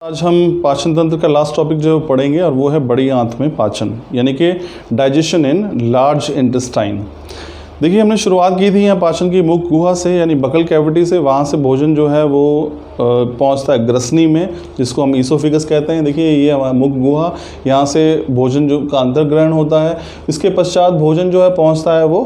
आज हम पाचन तंत्र का लास्ट टॉपिक जो पढ़ेंगे और वो है बड़ी आंत में पाचन, यानी कि डाइजेशन इन लार्ज इंटेस्टाइन। देखिए, हमने शुरुआत की थी यहाँ पाचन की मुख गुहा से, यानी बकल कैविटी से। वहाँ से भोजन जो है वो पहुँचता है ग्रसनी में, जिसको हम ईसोफिगस कहते हैं। देखिए, ये हमारा मुख गुहा, यहाँ से भोजन जो का अंतर्ग्रहण होता है। इसके पश्चात भोजन जो है पहुँचता है वो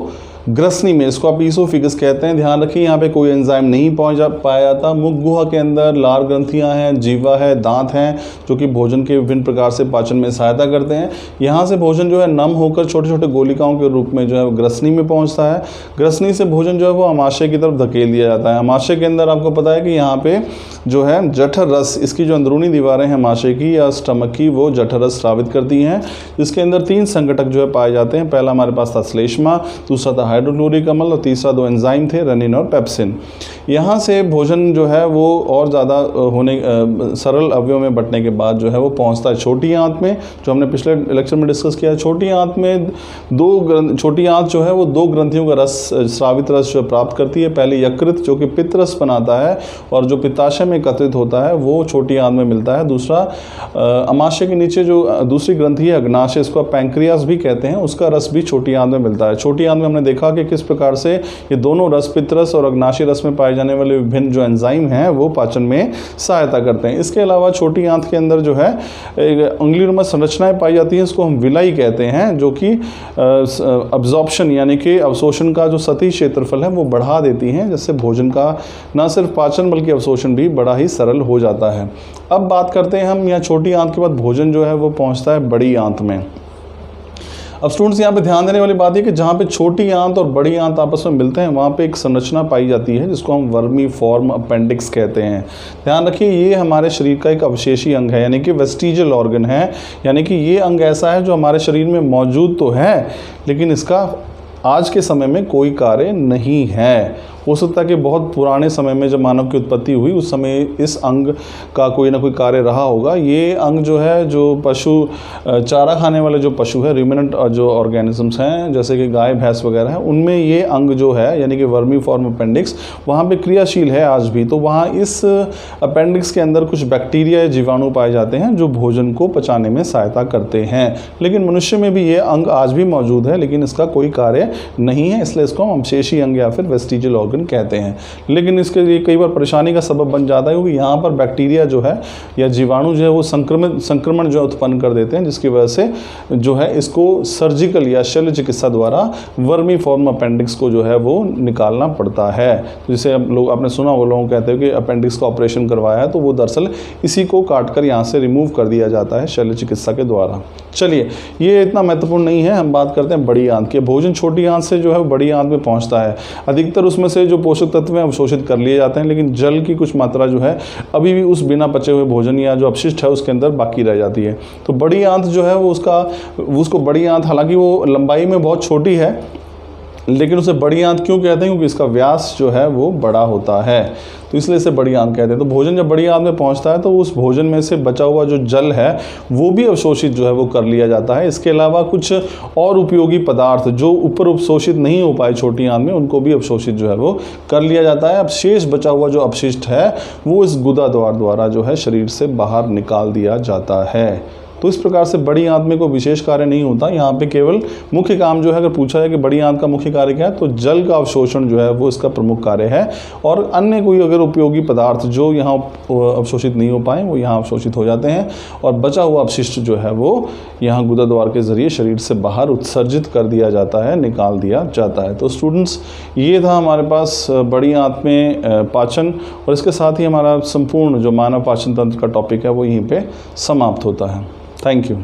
ग्रसनी में, इसको आप ईसोफिगस कहते हैं। ध्यान रखिए, यहाँ पे कोई एंजाइम नहीं पाया जाता। मुख गुहा के अंदर लार ग्रंथियाँ हैं, जीवा है, दांत हैं, जो कि भोजन के विभिन्न प्रकार से पाचन में सहायता करते हैं। यहाँ से भोजन जो है नम होकर छोटे छोटे गोलिकाओं के रूप में जो है ग्रसनी में पहुँचता है। ग्रसनी से भोजन जो है वो अमाशय की तरफ धकेल दिया जाता है। अमाशय के अंदर आपको पता है कि यहाँ पे जो है जठर रस, इसकी जो अंदरूनी दीवारें हैं अमाशय की या स्टमक की, वो जठर रस स्रावित करती हैं, जिसके अंदर 3 संघटक जो है पाए जाते हैं। पहला हमारे पास था श्लेष्मा, दूसरा था हाइड्रोक्लोरिक अम्ल और तीसरा 2 एंजाइम थे, रेनिन और पेप्सिन। यहाँ से भोजन जो है वो और ज़्यादा सरल अवयव में बंटने के बाद जो है वो पहुँचता है छोटी आंत में, जो हमने पिछले लेक्चर में डिस्कस किया। छोटी आंत में छोटी आंत जो है वो 2 ग्रंथियों का रस, स्रावित रस जो प्राप्त करती है। पहले यकृत, जो कि पित्त रस बनाता है और जो पित्ताशय में एकत्रित होता है, वो छोटी आंत में मिलता है। दूसरा अमाशय के नीचे जो दूसरी ग्रंथि है अग्नाशय, इसको आप पैंक्रियास भी कहते हैं, उसका रस भी छोटी आंत में मिलता है। छोटी आंत में हमने देखा कि किस प्रकार से ये दोनों रस, पित्त रस और अग्नाशय रस में पाए जाने वाले विभिन्न जो एंजाइम हैं वो पाचन में सहायता करते हैं। इसके अलावा छोटी आंत के अंदर जो है अंगुलिनुमा संरचनाएं पाई जाती हैं, इसको हम विलाई कहते हैं, जो कि अब्जॉर्प्शन यानी कि अवशोषण का जो सतही क्षेत्रफल है वो बढ़ा देती हैं, जिससे भोजन का न सिर्फ पाचन बल्कि अवशोषण भी बड़ा ही सरल हो जाता है। अब बात करते हैं हम, यहाँ छोटी आंत के बाद भोजन जो है वो पहुँचता है बड़ी आंत में। अब स्टूडेंट्स, यहाँ पे ध्यान देने वाली बात है कि जहाँ पे छोटी आंत और बड़ी आंत आपस में मिलते हैं, वहाँ पे एक संरचना पाई जाती है जिसको हम वर्मीफॉर्म अपेंडिक्स कहते हैं। ध्यान रखिए, ये हमारे शरीर का एक अवशेषी अंग है, यानी कि वेस्टिजियल ऑर्गन है। यानी कि ये अंग ऐसा है जो हमारे शरीर में मौजूद तो है, लेकिन इसका आज के समय में कोई कार्य नहीं है। हो सकता है कि बहुत पुराने समय में जब मानव की उत्पत्ति हुई उस समय इस अंग का कोई ना कोई कार्य रहा होगा। ये अंग जो है, जो पशु चारा खाने वाले जो पशु है, रूमिनेंट जो ऑर्गेनिजम्स हैं, जैसे कि गाय भैंस वगैरह है, उनमें ये अंग जो है यानी कि वर्मीफॉर्म अपेंडिक्स वहाँ पे क्रियाशील है आज भी। तो वहाँ इस अपेंडिक्स के अंदर कुछ बैक्टीरिया या जीवाणु पाए जाते हैं जो भोजन को पचाने में सहायता करते हैं। लेकिन मनुष्य में भी ये अंग आज भी मौजूद है, लेकिन इसका कोई कार्य नहीं है, इसलिए इसको हम अवशेषी अंग या फिर वेस्टिजियल ऑर्गन कहते हैं। लेकिन इसके लिए कई बार परेशानी का सबब बन जाता है, क्योंकि यहाँ पर बैक्टीरिया जो है या जीवाणु जो है वो संक्रमण जो उत्पन्न कर देते हैं, जिसकी वजह से जो है इसको सर्जिकल या शल्य चिकित्सा द्वारा वर्मीफॉर्म अपेंडिक्स को जो है वो निकालना पड़ता है। तो जैसे लोग आपने सुना, वो लोग कहते हैं कि अपेंडिक्स का ऑपरेशन करवाया है, तो वो दरअसल इसी को काटकर यहाँ से रिमूव कर दिया जाता है शल्य चिकित्सा के द्वारा। चलिए, ये इतना महत्वपूर्ण नहीं है, हम बात करते हैं बड़ी आंत की। भोजन छोटी आंत से जो है बड़ी आंत में पहुँचता है। अधिकतर उसमें से जो पोषक तत्व हैं अवशोषित कर लिए जाते हैं, लेकिन जल की कुछ मात्रा जो है अभी भी उस बिना पचे हुए भोजन या जो अपशिष्ट है उसके अंदर बाकी रह जाती है। तो बड़ी आंत जो है वो उसको बड़ी आंत, हालांकि वो लंबाई में बहुत छोटी है, लेकिन उसे बड़ी आंत क्यों कहते हैं? क्योंकि इसका व्यास जो है वो बड़ा होता है, तो इसलिए इसे बड़ी आंत कहते हैं। तो भोजन जब बड़ी आंत में पहुंचता है तो उस भोजन में से बचा हुआ जो जल है वो भी अवशोषित जो है वो कर लिया जाता है। इसके अलावा कुछ और उपयोगी पदार्थ जो ऊपर अवशोषित नहीं हो पाए छोटी आंत में, उनको भी अवशोषित जो है वो कर लिया जाता है। अब शेष बचा हुआ जो अपशिष्ट है वो इस गुदा द्वारा जो है शरीर से बाहर निकाल दिया जाता है। तो इस प्रकार से बड़ी आंत में कोई विशेष कार्य नहीं होता। यहाँ पे केवल मुख्य काम जो है, अगर पूछा जाए कि बड़ी आंत का मुख्य कार्य क्या है, तो जल का अवशोषण जो है वो इसका प्रमुख कार्य है, और अन्य कोई अगर उपयोगी पदार्थ जो यहाँ अवशोषित नहीं हो पाए वो यहाँ अवशोषित हो जाते हैं, और बचा हुआ अपशिष्ट जो है वो यहाँ गुदा द्वार के जरिए शरीर से बाहर उत्सर्जित कर दिया जाता है, निकाल दिया जाता है। तो स्टूडेंट्स, ये था हमारे पास बड़ी आंत में पाचन, और इसके साथ ही हमारा संपूर्ण जो मानव पाचन तंत्र का टॉपिक है वो यहीं पर समाप्त होता है। Thank you.